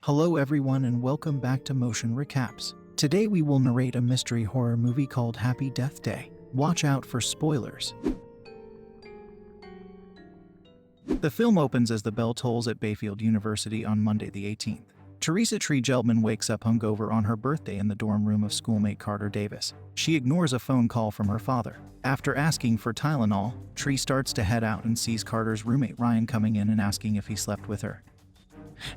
Hello everyone and welcome back to Motion Recaps. Today we will narrate a mystery horror movie called Happy Death Day. Watch out for spoilers. The film opens as the bell tolls at Bayfield University on Monday the 18th. Teresa Tree Geltman wakes up hungover on her birthday in the dorm room of schoolmate Carter Davis. She ignores a phone call from her father. After asking for Tylenol, Tree starts to head out and sees Carter's roommate Ryan coming in and asking if he slept with her.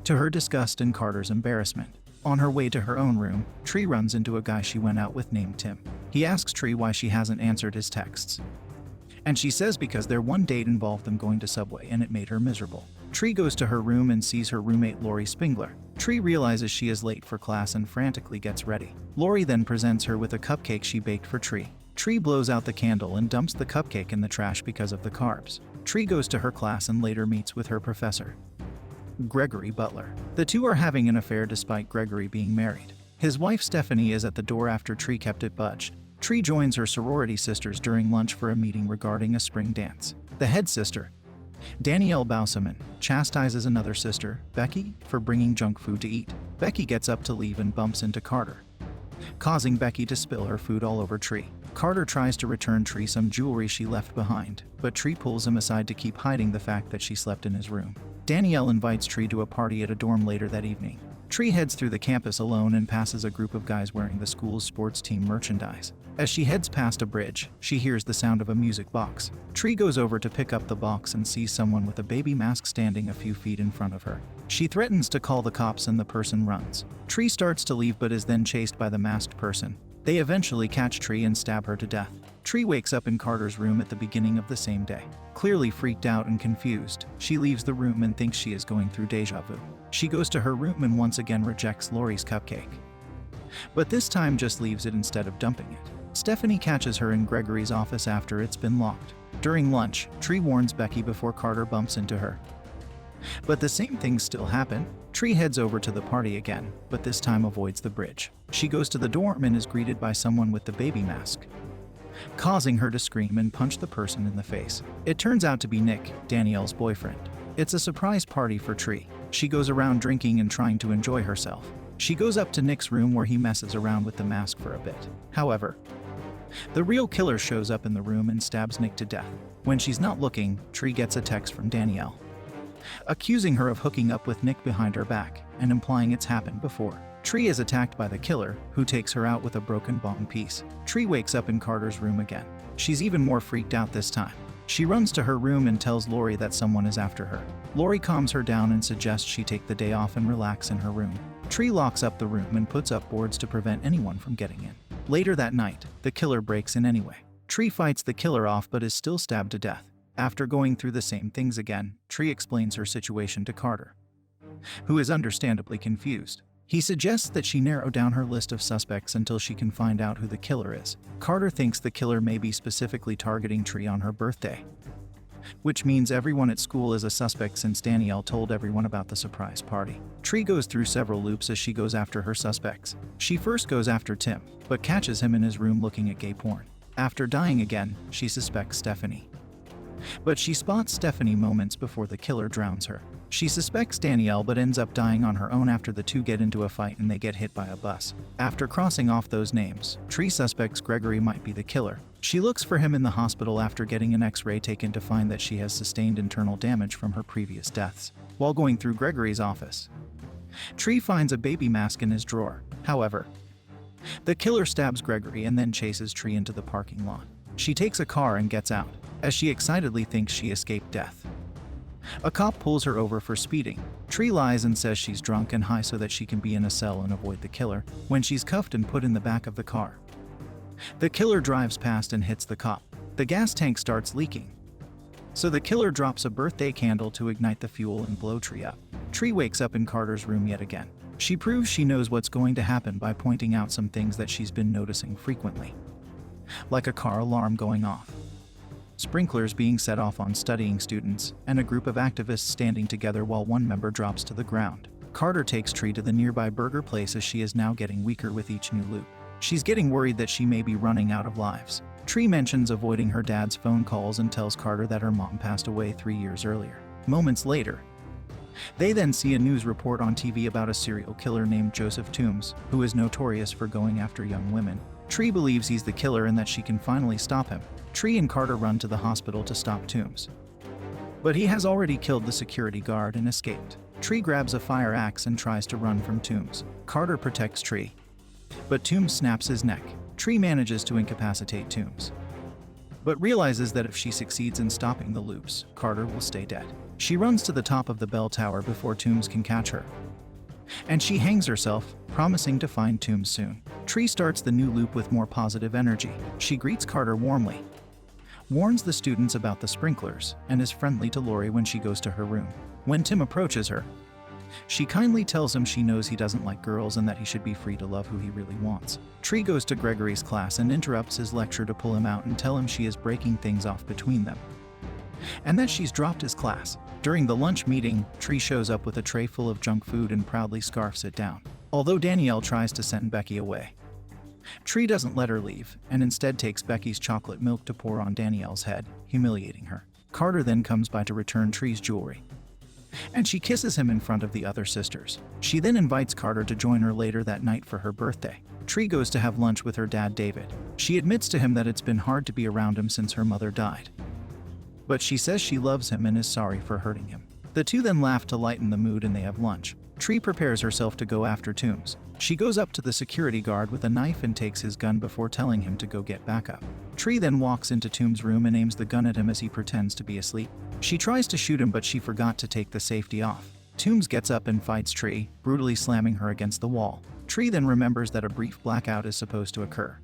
To her disgust and Carter's embarrassment, on her way to her own room, Tree runs into a guy she went out with named Tim. He asks Tree why she hasn't answered his texts. And she says because their one date involved them going to Subway and it made her miserable. Tree goes to her room and sees her roommate Lori Spingler. Tree realizes she is late for class and frantically gets ready. Lori then presents her with a cupcake she baked for Tree. Tree blows out the candle and dumps the cupcake in the trash because of the carbs. Tree goes to her class and later meets with her professor, Gregory Butler. The two are having an affair despite Gregory being married. His wife Stephanie is at the door after Tree kept it budged. Tree joins her sorority sisters during lunch for a meeting regarding a spring dance. The head sister, Danielle Bausaman, chastises another sister, Becky, for bringing junk food to eat. Becky gets up to leave and bumps into Carter, causing Becky to spill her food all over Tree. Carter tries to return Tree some jewelry she left behind, but Tree pulls him aside to keep hiding the fact that she slept in his room. Danielle invites Tree to a party at a dorm later that evening. Tree heads through the campus alone and passes a group of guys wearing the school's sports team merchandise. As she heads past a bridge, she hears the sound of a music box. Tree goes over to pick up the box and sees someone with a baby mask standing a few feet in front of her. She threatens to call the cops and the person runs. Tree starts to leave but is then chased by the masked person. They eventually catch Tree and stab her to death. Tree wakes up in Carter's room at the beginning of the same day. Clearly freaked out and confused, she leaves the room and thinks she is going through deja vu. She goes to her room and once again rejects Lori's cupcake, but this time just leaves it instead of dumping it. Stephanie catches her in Gregory's office after it's been locked. During lunch, Tree warns Becky before Carter bumps into her, but the same things still happen. Tree heads over to the party again, but this time avoids the bridge. She goes to the dorm and is greeted by someone with the baby mask, causing her to scream and punch the person in the face. It turns out to be Nick, Danielle's boyfriend. It's a surprise party for Tree. She goes around drinking and trying to enjoy herself. She goes up to Nick's room where he messes around with the mask for a bit. However, the real killer shows up in the room and stabs Nick to death. When she's not looking, Tree gets a text from Danielle, accusing her of hooking up with Nick behind her back and implying it's happened before. Tree is attacked by the killer, who takes her out with a broken bong piece. Tree wakes up in Carter's room again. She's even more freaked out this time. She runs to her room and tells Lori that someone is after her. Lori calms her down and suggests she take the day off and relax in her room. Tree locks up the room and puts up boards to prevent anyone from getting in. Later that night, the killer breaks in anyway. Tree fights the killer off but is still stabbed to death. After going through the same things again, Tree explains her situation to Carter, who is understandably confused. He suggests that she narrow down her list of suspects until she can find out who the killer is. Carter thinks the killer may be specifically targeting Tree on her birthday, which means everyone at school is a suspect since Danielle told everyone about the surprise party. Tree goes through several loops as she goes after her suspects. She first goes after Tim, but catches him in his room looking at gay porn. After dying again, she suspects Stephanie, but she spots Stephanie moments before the killer drowns her. She suspects Danielle but ends up dying on her own after the two get into a fight and they get hit by a bus. After crossing off those names, Tree suspects Gregory might be the killer. She looks for him in the hospital after getting an X-ray taken to find that she has sustained internal damage from her previous deaths. While going through Gregory's office, Tree finds a baby mask in his drawer. However, the killer stabs Gregory and then chases Tree into the parking lot. She takes a car and gets out, as she excitedly thinks she escaped death. A cop pulls her over for speeding. Tree lies and says she's drunk and high so that she can be in a cell and avoid the killer. When she's cuffed and put in the back of the car, the killer drives past and hits the cop. The gas tank starts leaking, so the killer drops a birthday candle to ignite the fuel and blow Tree up. Tree wakes up in Carter's room yet again. She proves she knows what's going to happen by pointing out some things that she's been noticing frequently, like a car alarm going off, sprinklers being set off on studying students, and a group of activists standing together while one member drops to the ground. Carter takes Tree to the nearby burger place as she is now getting weaker with each new loop. She's getting worried that she may be running out of lives. Tree mentions avoiding her dad's phone calls and tells Carter that her mom passed away 3 years earlier. Moments later, They then see a news report on TV about a serial killer named Joseph Toombs, who is notorious for going after young women. Tree believes he's the killer and that she can finally stop him. Tree and Carter run to the hospital to stop Toombs, but he has already killed the security guard and escaped. Tree grabs a fire axe and tries to run from Toombs. Carter protects Tree, but Toombs snaps his neck. Tree manages to incapacitate Toombs, but realizes that if she succeeds in stopping the loops, Carter will stay dead. She runs to the top of the bell tower before Toombs can catch her, and she hangs herself, promising to find Toombs soon. Tree starts the new loop with more positive energy. She greets Carter warmly, warns the students about the sprinklers, and is friendly to Lori when she goes to her room. When Tim approaches her, she kindly tells him she knows he doesn't like girls and that he should be free to love who he really wants. Tree goes to Gregory's class and interrupts his lecture to pull him out and tell him she is breaking things off between them, and that she's dropped his class. During the lunch meeting, Tree shows up with a tray full of junk food and proudly scarfs it down. Although Danielle tries to send Becky away, Tree doesn't let her leave, and instead takes Becky's chocolate milk to pour on Danielle's head, humiliating her. Carter then comes by to return Tree's jewelry, and she kisses him in front of the other sisters. She then invites Carter to join her later that night for her birthday. Tree goes to have lunch with her dad, David. She admits to him that it's been hard to be around him since her mother died, but she says she loves him and is sorry for hurting him. The two then laugh to lighten the mood and they have lunch. Tree prepares herself to go after Toombs. She goes up to the security guard with a knife and takes his gun before telling him to go get backup. Tree then walks into Toombs' room and aims the gun at him as he pretends to be asleep. She tries to shoot him, but she forgot to take the safety off. Toombs gets up and fights Tree, brutally slamming her against the wall. Tree then remembers that a brief blackout is supposed to occur,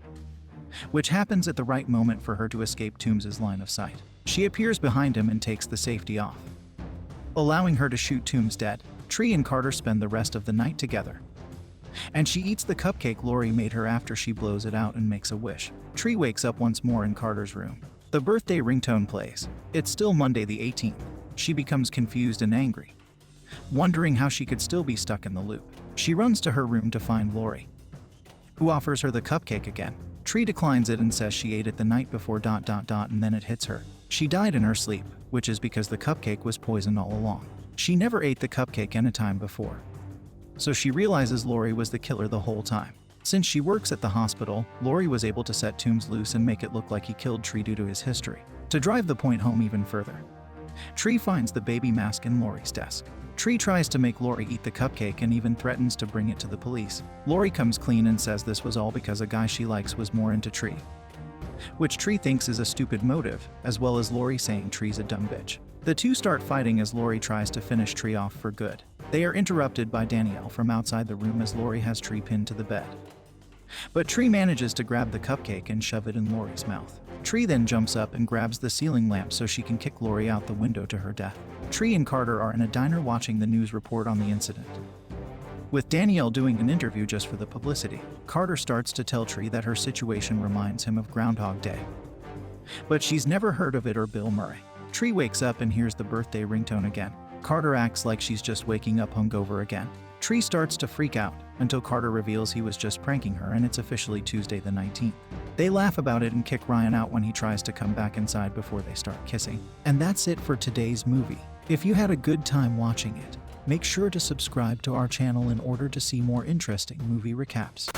which happens at the right moment for her to escape Toombs' line of sight. She appears behind him and takes the safety off, allowing her to shoot Toombs dead. Tree and Carter spend the rest of the night together, and she eats the cupcake Lori made her after she blows it out and makes a wish. Tree wakes up once more in Carter's room. The birthday ringtone plays. It's still Monday the 18th. She becomes confused and angry, wondering how she could still be stuck in the loop. She runs to her room to find Lori, who offers her the cupcake again. Tree declines it and says she ate it the night before ... and then it hits her. She died in her sleep, which is because the cupcake was poisoned all along. She never ate the cupcake any time before, so she realizes Lori was the killer the whole time. Since she works at the hospital, Lori was able to set Toombs loose and make it look like he killed Tree due to his history. To drive the point home even further, Tree finds the baby mask in Lori's desk. Tree tries to make Lori eat the cupcake and even threatens to bring it to the police. Lori comes clean and says this was all because a guy she likes was more into Tree, which Tree thinks is a stupid motive, as well as Lori saying Tree's a dumb bitch. The two start fighting as Lori tries to finish Tree off for good. They are interrupted by Danielle from outside the room as Lori has Tree pinned to the bed, but Tree manages to grab the cupcake and shove it in Lori's mouth. Tree then jumps up and grabs the ceiling lamp so she can kick Lori out the window to her death. Tree and Carter are in a diner watching the news report on the incident, with Danielle doing an interview just for the publicity. Carter starts to tell Tree that her situation reminds him of Groundhog Day, but she's never heard of it or Bill Murray. Tree wakes up and hears the birthday ringtone again. Carter acts like she's just waking up hungover again. Tree starts to freak out until Carter reveals he was just pranking her and it's officially Tuesday the 19th. They laugh about it and kick Ryan out when he tries to come back inside before they start kissing. And that's it for today's movie. If you had a good time watching it, make sure to subscribe to our channel in order to see more interesting movie recaps.